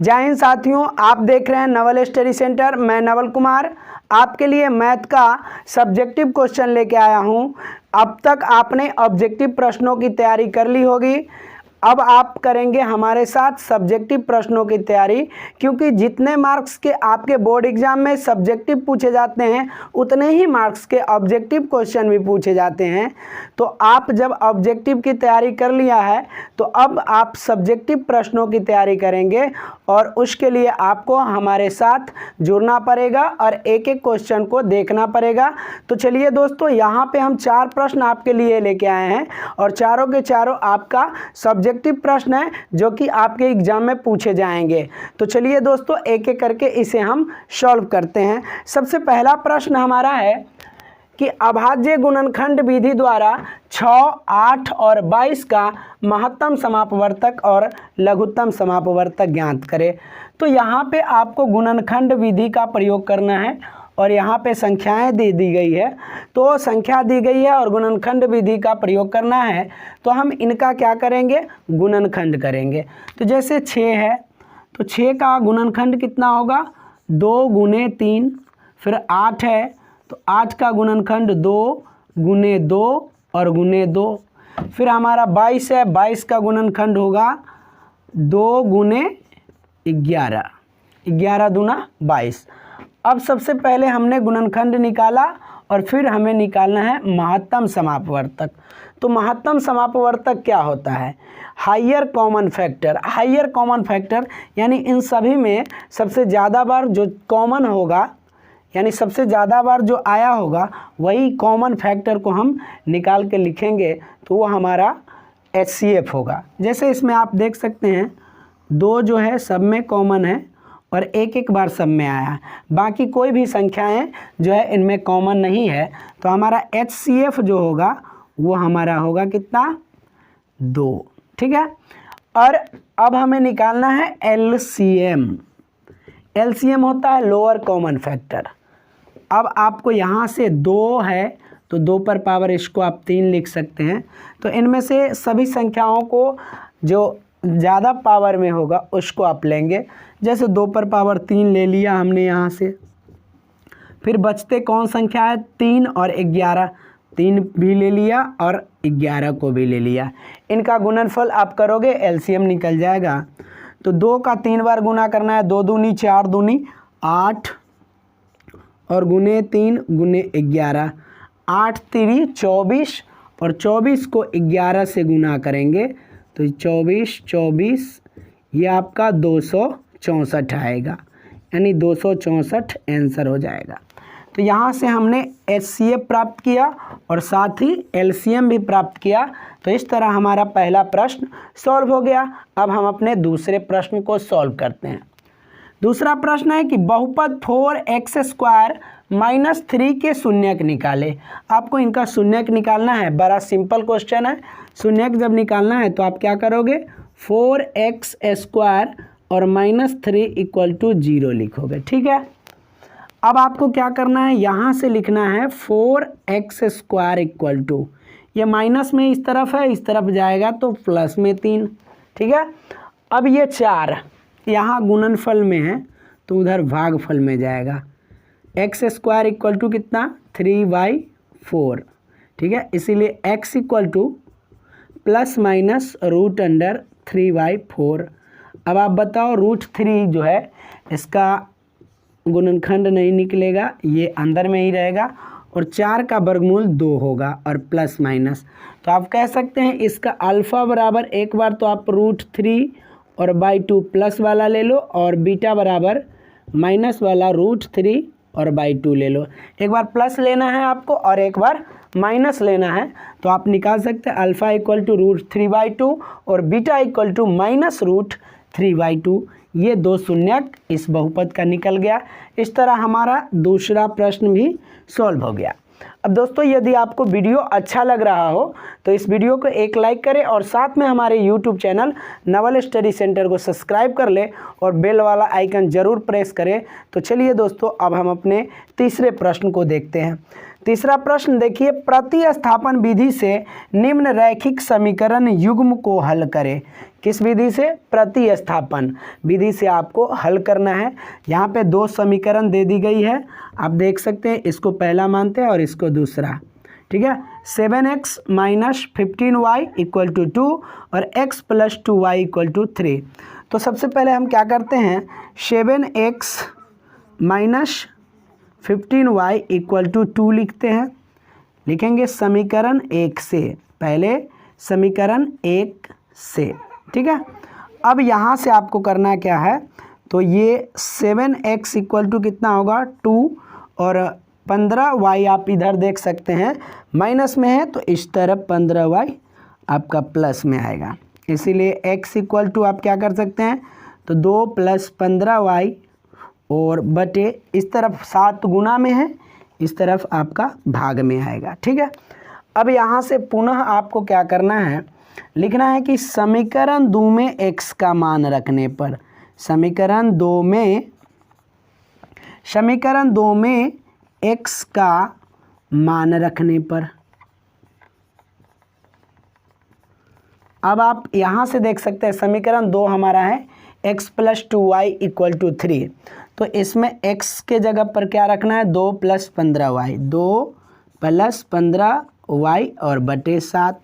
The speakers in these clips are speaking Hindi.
जय हिंद साथियों, आप देख रहे हैं नवल स्टडी सेंटर। मैं नवल कुमार आपके लिए मैथ का सब्जेक्टिव क्वेश्चन लेके आया हूं। अब तक आपने ऑब्जेक्टिव प्रश्नों की तैयारी कर ली होगी, अब आप करेंगे हमारे साथ सब्जेक्टिव प्रश्नों की तैयारी, क्योंकि जितने मार्क्स के आपके बोर्ड एग्जाम में सब्जेक्टिव पूछे जाते हैं उतने ही मार्क्स के ऑब्जेक्टिव क्वेश्चन भी पूछे जाते हैं। तो आप जब ऑब्जेक्टिव की तैयारी कर लिया है तो अब आप सब्जेक्टिव प्रश्नों की तैयारी करेंगे और उसके लिए आपको हमारे साथ जुड़ना पड़ेगा और एक एक क्वेश्चन को देखना पड़ेगा। तो चलिए दोस्तों, यहाँ पे हम 4 प्रश्न आपके लिए लेके आए हैं और चारों के चारों आपका सब्जेक्टिव प्रश्न है जो कि आपके एग्जाम में पूछे जाएंगे। तो चलिए दोस्तों, एक एक करके इसे हम सॉल्व करते हैं। सबसे पहला प्रश्न हमारा है कि अभाज्य गुणनखंड विधि द्वारा 6, 8 और 22 का महत्तम समापवर्तक और लघुत्तम समापवर्तक ज्ञात करें। तो यहाँ पे आपको गुणनखंड विधि का प्रयोग करना है और यहाँ पे संख्याएं दी गई है, तो संख्या दी गई है और गुणनखंड विधि का प्रयोग करना है। तो हम इनका क्या करेंगे, गुणनखंड करेंगे। तो जैसे 6 है तो 6 का गुणनखंड कितना होगा, 2 गुने 3। फिर 8 है तो 8 का गुणनखंड 2 गुने 2 और गुने 2। फिर हमारा 22 है, 22 का गुणनखंड होगा 2 गुने 11, 11 दूना 22। अब सबसे पहले हमने गुणनखंड निकाला और फिर हमें निकालना है महत्तम समापवर्तक। तो महत्तम समापवर्तक क्या होता है, higher common factor. Higher common factor यानी इन सभी में सबसे ज़्यादा बार जो कॉमन होगा, यानी सबसे ज़्यादा बार जो आया होगा वही कॉमन फैक्टर को हम निकाल के लिखेंगे, तो वो हमारा HCF होगा। जैसे इसमें आप देख सकते हैं 2 जो है सब में कॉमन है और एक एक बार सब में आया है, बाकी कोई भी संख्याएं जो है इनमें कॉमन नहीं है। तो हमारा HCF जो होगा वो हमारा होगा कितना, 2। ठीक है। और अब हमें निकालना है LCM। LCM होता है लोअर कॉमन फैक्टर। अब आपको यहाँ से 2 है तो 2 पर पावर इसको आप 3 लिख सकते हैं। तो इनमें से सभी संख्याओं को जो ज़्यादा पावर में होगा उसको आप लेंगे। जैसे 2 पर पावर 3 ले लिया हमने यहाँ से। फिर बचते कौन संख्या है, 3 और 11। 3 भी ले लिया और 11 को भी ले लिया। इनका गुणनफल आप करोगे LCM निकल जाएगा। तो 2 का 3 बार गुना करना है, 2 दूनी 4 दूनी 8 और गुने 3 गुने 11, 8 3 24 और 24 को 11 से गुना करेंगे तो 24 24 ये आपका 264 आएगा, यानी 264 आंसर हो जाएगा। तो यहाँ से हमने HCF प्राप्त किया और साथ ही LCM भी प्राप्त किया। तो इस तरह हमारा पहला प्रश्न सॉल्व हो गया। अब हम अपने दूसरे प्रश्न को सॉल्व करते हैं। दूसरा प्रश्न है कि बहुपद 4x² - 3 के शून्यक निकाले। आपको इनका शून्यक निकालना है, बड़ा सिंपल क्वेश्चन है। शून्यक जब निकालना है तो आप क्या करोगे, 4x² और -3 = 0 लिखोगे। ठीक है। अब आपको क्या करना है, यहाँ से लिखना है 4x² ये माइनस में इस तरफ है, इस तरफ जाएगा तो प्लस में 3। ठीक है। अब ये 4 यहाँ गुणनफल में है तो उधर भागफल में जाएगा। x² = कितना, 3/4। ठीक है। इसीलिए x = ±√3/4। अब आप बताओ, √3 जो है इसका गुणनखंड नहीं निकलेगा, ये अंदर में ही रहेगा और 4 का वर्गमूल 2 होगा और प्लस माइनस। तो आप कह सकते हैं इसका अल्फ़ा बराबर, एक बार तो आप √3 और /2 प्लस वाला ले लो और बीटा बराबर माइनस वाला √3 और /2 ले लो। एक बार प्लस लेना है आपको और एक बार माइनस लेना है। तो आप निकाल सकते हैं अल्फ़ा = √3/2 और बीटा = -√3/2। ये 2 शून्यक इस बहुपद का निकल गया। इस तरह हमारा दूसरा प्रश्न भी सॉल्व हो गया। अब दोस्तों, यदि आपको वीडियो अच्छा लग रहा हो तो इस वीडियो को एक लाइक करें और साथ में हमारे YouTube channel Naval study centre को सब्सक्राइब कर ले और बेल वाला आइकन ज़रूर प्रेस करें। तो चलिए दोस्तों, अब हम अपने तीसरे प्रश्न को देखते हैं। तीसरा प्रश्न देखिए, प्रतिस्थापन विधि से निम्न रैखिक समीकरण युग्म को हल करें। किस विधि से? प्रतिस्थापन विधि से आपको हल करना है। यहाँ पे दो समीकरण दे दी गई है, आप देख सकते हैं, इसको पहला मानते हैं और इसको दूसरा, ठीक है। 7x minus 15y equal to 2 और x plus 2y equal to 3। तो सबसे पहले हम क्या करते हैं, 7x minus 15y equal to 2 लिखते हैं, लिखेंगे समीकरण 1 से, पहले समीकरण 1 से, ठीक है। अब यहाँ से आपको करना क्या है, तो ये 7x इक्वल टू कितना होगा 2 और 15y आप इधर देख सकते हैं माइनस में है, तो इस तरफ 15y आपका प्लस में आएगा, इसीलिए x इक्वल टू आप क्या कर सकते हैं, तो 2 प्लस 15y और बटे इस तरफ 7 गुना में है, इस तरफ आपका भाग में आएगा, ठीक है। अब यहाँ से पुनः आपको क्या करना है, लिखना है कि समीकरण 2 में x का मान रखने पर, समीकरण 2 में x का मान रखने पर, अब आप यहाँ से देख सकते हैं समीकरण 2 हमारा है x plus 2y equal to 3, तो इसमें x के जगह पर क्या रखना है, 2 प्लस 15y, 2 प्लस 15y और बटे 7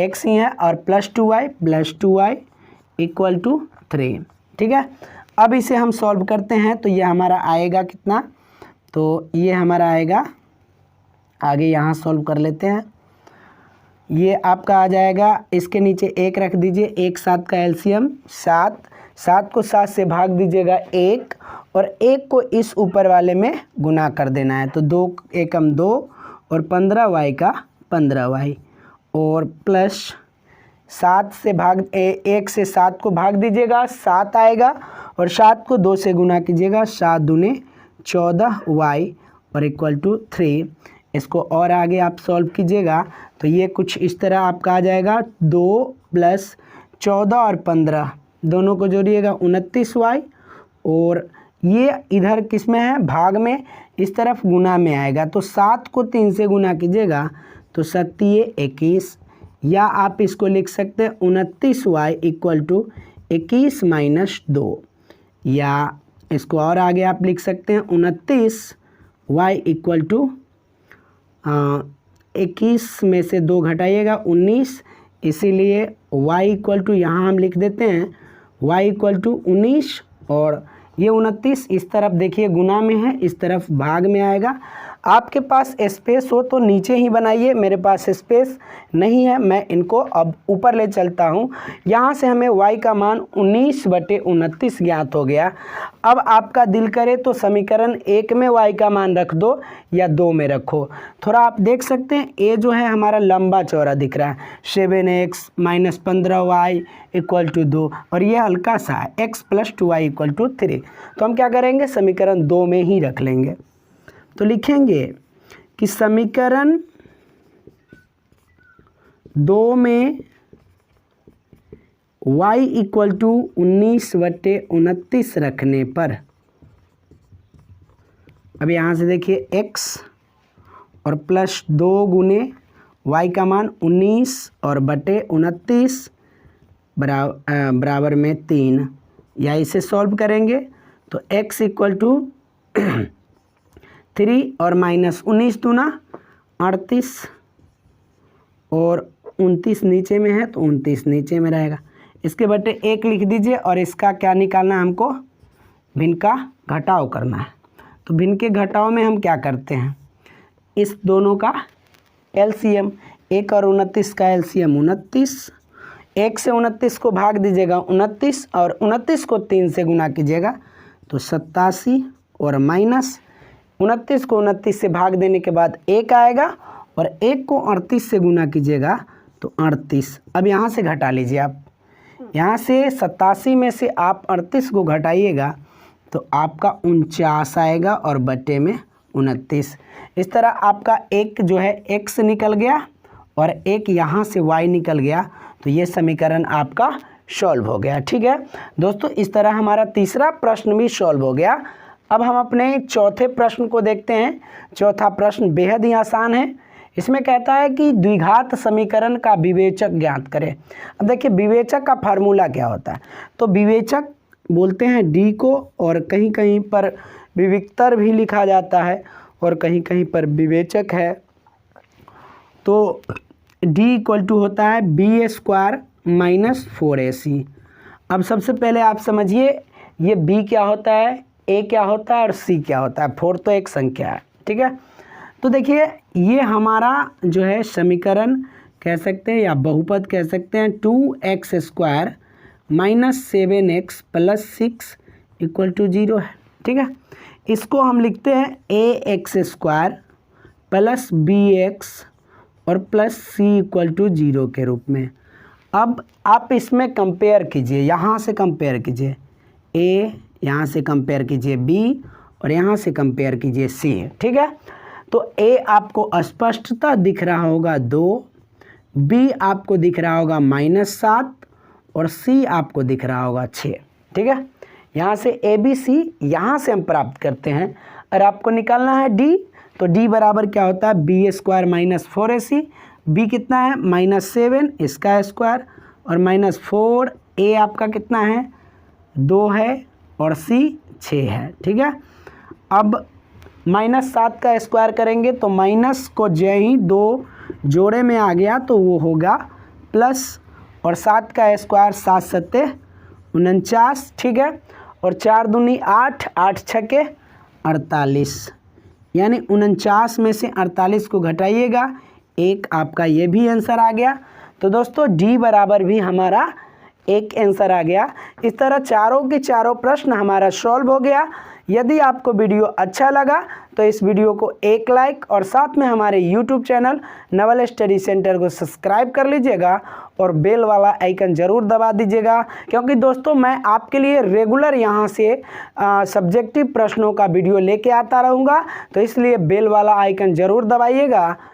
x ही है और प्लस 2y इक्वल टू 3, ठीक है। अब इसे हम सॉल्व करते हैं, तो ये हमारा आएगा कितना, तो ये हमारा आएगा, आगे यहाँ सॉल्व कर लेते हैं, ये आपका आ जाएगा, इसके नीचे 1 रख दीजिए, 1 7 का एलसीएम 7, 7 को 7 से भाग दीजिएगा 1 और 1 को इस ऊपर वाले में गुना कर देना है, तो 2 एकम 2 और 15y का 15y और प्लस 7 से भाग 1 से 7 को भाग दीजिएगा 7 आएगा और 7 को 2 से गुना कीजिएगा, 7 दूने 14y और इक्वल टू 3। इसको और आगे आप सॉल्व कीजिएगा तो ये कुछ इस तरह आपका आ जाएगा, 2 प्लस 14 और 15 दोनों को जोड़िएगा 29y और ये इधर किस में है, भाग में, इस तरफ गुना में आएगा, तो 7 को 3 से गुना कीजिएगा तो 7 21, या आप इसको लिख सकते हैं 29y इक्वल टू 21 माइनस 2, या इसको और आगे आप लिख सकते हैं 29y इक्वल टू 21 में से 2 घटाइएगा 19, इसीलिए y इक्वल टू यहाँ हम लिख देते हैं y इक्वल टू 19 और ये 29 इस तरफ देखिए गुना में है, इस तरफ भाग में आएगा। आपके पास स्पेस हो तो नीचे ही बनाइए, मेरे पास स्पेस नहीं है, मैं इनको अब ऊपर ले चलता हूँ। यहाँ से हमें y का मान 19/29 ज्ञात हो गया। अब आपका दिल करे तो समीकरण 1 में y का मान रख दो या 2 में रखो। थोड़ा आप देख सकते हैं ये जो है हमारा लंबा चौड़ा दिख रहा है, 7x minus 15y equal to 2 और ये हल्का सा है x plus 2y equal to 3। तो हम क्या करेंगे, समीकरण 2 में ही रख लेंगे। तो लिखेंगे कि समीकरण 2 में y इक्वल टू 19/29 रखने पर, अब यहाँ से देखिए x और प्लस 2 गुने y का मान 19 और बटे 29 बराबर में 3, या इसे सॉल्व करेंगे तो x इक्वल टू 3 और माइनस 19 दूना 38 और 29 नीचे में है तो 29 नीचे में रहेगा, इसके बटे 1 लिख दीजिए और इसका क्या निकालना है हमको, भिन्न का घटाव करना है। तो भिन्न के घटाव में हम क्या करते हैं, इस दोनों का एलसीएम, 1 और 29 का एलसीएम 29, 1 से 29 को भाग दीजिएगा 29 और 29 को 3 से गुना कीजिएगा तो 87 और माइनस 29 को 29 से भाग देने के बाद 1 आएगा और 1 को 38 से गुना कीजिएगा तो 38। अब यहाँ से घटा लीजिए आप, यहाँ से 87 में से आप 38 को घटाइएगा तो आपका 49 आएगा और बटे में 29। इस तरह आपका एक जो है x निकल गया और एक यहाँ से y निकल गया, तो ये समीकरण आपका सॉल्व हो गया। ठीक है दोस्तों, इस तरह हमारा तीसरा प्रश्न भी सॉल्व हो गया। अब हम अपने चौथे प्रश्न को देखते हैं। चौथा प्रश्न बेहद ही आसान है, इसमें कहता है कि द्विघात समीकरण का विवेचक ज्ञात करें। अब देखिए विवेचक का फार्मूला क्या होता है। तो विवेचक बोलते हैं डी को, और कहीं कहीं पर विविक्तर भी लिखा जाता है और कहीं कहीं पर विवेचक है। तो डी इक्वल टू होता है बी स्क्वायर माइनस 4ac। अब सबसे पहले आप समझिए ये बी क्या होता है, ए क्या होता है और सी क्या होता है। 4 तो एक संख्या है, ठीक है। तो देखिए ये हमारा जो है समीकरण कह सकते हैं या बहुपद कह सकते हैं 2x square minus 7x plus 6 equal to 0 है, ठीक है। इसको हम लिखते हैं ax स्क्वायर प्लस bx और प्लस c इक्वल टू 0 के रूप में। अब आप इसमें कंपेयर कीजिए, यहाँ से कंपेयर कीजिए a, यहाँ से कंपेयर कीजिए b और यहाँ से कंपेयर कीजिए c, ठीक है। तो a आपको स्पष्टता दिख रहा होगा 2, b आपको दिख रहा होगा -7 और c आपको दिख रहा होगा 6, ठीक है। यहाँ से ABC यहाँ से हम प्राप्त करते हैं। और आपको निकालना है d, तो d बराबर क्या होता है B square minus 4ac। b कितना है -7 इसका स्क्वायर और -4, a आपका कितना है 2 है और c 6 है, ठीक है। अब -7 का स्क्वायर करेंगे तो माइनस को जो ही 2 जोड़े में आ गया तो वो होगा प्लस, और 7 का स्क्वायर 7 सत्ते 49, ठीक है। और 4 दूनी 8, 8 छके 48, यानी 49 में से 48 को घटाइएगा, एक आपका ये भी आंसर आ गया। तो दोस्तों डी बराबर भी हमारा एक आंसर आ गया। इस तरह चारों के चारों प्रश्न हमारा सॉल्व हो गया। यदि आपको वीडियो अच्छा लगा तो इस वीडियो को एक लाइक और साथ में हमारे YouTube channel Naval study centre को सब्सक्राइब कर लीजिएगा और बेल वाला आइकन ज़रूर दबा दीजिएगा, क्योंकि दोस्तों मैं आपके लिए रेगुलर यहाँ से सब्जेक्टिव प्रश्नों का वीडियो लेके आता रहूँगा। तो इसलिए बेल वाला आइकन ज़रूर दबाइएगा।